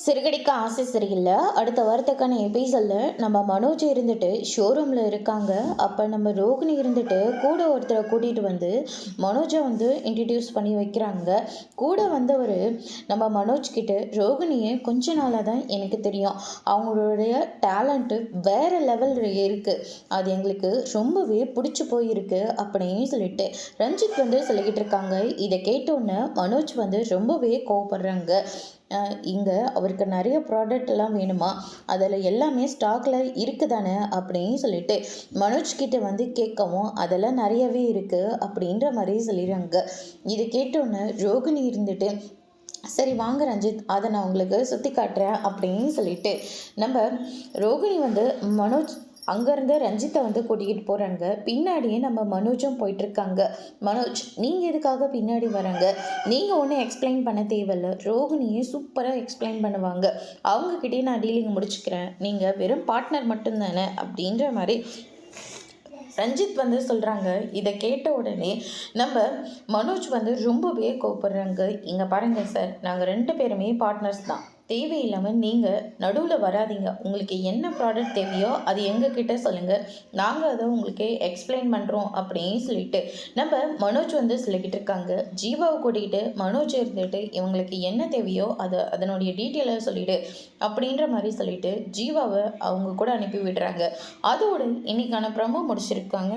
சிறுகடிக்க ஆசை சரியில்லை. அடுத்த வாரத்துக்கான எபிசோடில் நம்ம மனோஜ் இருந்துட்டு ஷோரூமில் இருக்காங்க. அப்போ நம்ம ரோகிணி இருந்துட்டு கூட ஒருத்தரை கூட்டிகிட்டு வந்து மனோஜை வந்து இன்ட்ரடியூஸ் பண்ணி வைக்கிறாங்க. கூட வந்தவர் நம்ம மனோஜ் கிட்ட ரோகிணியை கொஞ்ச நாளாக தான் எனக்கு தெரியும், அவங்களுடைய டேலண்ட்டு வேறு லெவலில் இருக்குது, அது எங்களுக்கு ரொம்பவே பிடிச்சி போயிருக்கு அப்படின்னு சொல்லிட்டு ரஞ்சித் வந்து சொல்லிக்கிட்டு இருக்காங்க. இதை கேட்டோன்னே மனோஜ் வந்து ரொம்பவே கோவப்படுறாங்க. இங்கே அவருக்கு நிறைய ப்ராடக்ட் எல்லாம் வேணுமா, அதில் எல்லாமே ஸ்டாக்கில் இருக்குதானே அப்படின்னு சொல்லிட்டு மனோஜ் கிட்ட வந்து கேட்கவும் அதெல்லாம் நிறையவே இருக்குது அப்படின்ற மாதிரி சொல்லிடுறாங்க. இதை கேட்டோன்னே ரோகிணி இருந்துட்டு சரி வாங்க ரஞ்சித், அதை நான் உங்களுக்கு சுற்றி காட்டுறேன் அப்படின்னு சொல்லிட்டு நம்ம ரோகிணி வந்து மனோஜ் அங்கேருந்து ரஞ்சித்தை வந்து கூட்டிகிட்டு போகிறாங்க. பின்னாடியே நம்ம மனோஜும் போயிட்டுருக்காங்க. மனோஜ் நீங்கள் எதுக்காக பின்னாடி வராங்க, நீங்கள் ஒன்றும் எக்ஸ்பிளைன் பண்ண தேவையில்லை, ரோகிணியே சூப்பராக எக்ஸ்பிளைன் பண்ணுவாங்க, அவங்கக்கிட்டே நான் டீலிங் முடிச்சுக்கிறேன், நீங்கள் வெறும் பார்ட்னர் மட்டும்தானே அப்படின்ற மாதிரி ரஞ்சித் வந்து சொல்கிறாங்க. இதை கேட்ட உடனே நம்ம மனோஜ் வந்து ரொம்பவே கோவப்படுறாங்க. இங்கே பாருங்கள் சார், நாங்கள் 2 பேருமே பார்ட்னர்ஸ் தான், தேவையில்லாமல் நீங்கள் நடுவில் வராதிங்க, உங்களுக்கு என்ன ப்ராடக்ட் தேவையோ அது எங்ககிட்ட சொல்லுங்கள், நாங்கள் அதை உங்களுக்கு எக்ஸ்பிளைன் பண்ணுறோம் அப்படின்னு சொல்லிட்டு நம்ம மனோஜ் வந்து சொல்லிக்கிட்டு இருக்காங்க. ஜீவாவை கூட்டிகிட்டு மனோஜ் இருந்துட்டு இவங்களுக்கு என்ன தேவையோ அதை அதனுடைய டீட்டெயிலை சொல்லிவிடு அப்படின்ற மாதிரி சொல்லிட்டு ஜீவாவை அவங்க கூட அனுப்பி விடுறாங்க. அதோடு இன்றைக்கான ப்ரமோ முடிச்சிருக்காங்க.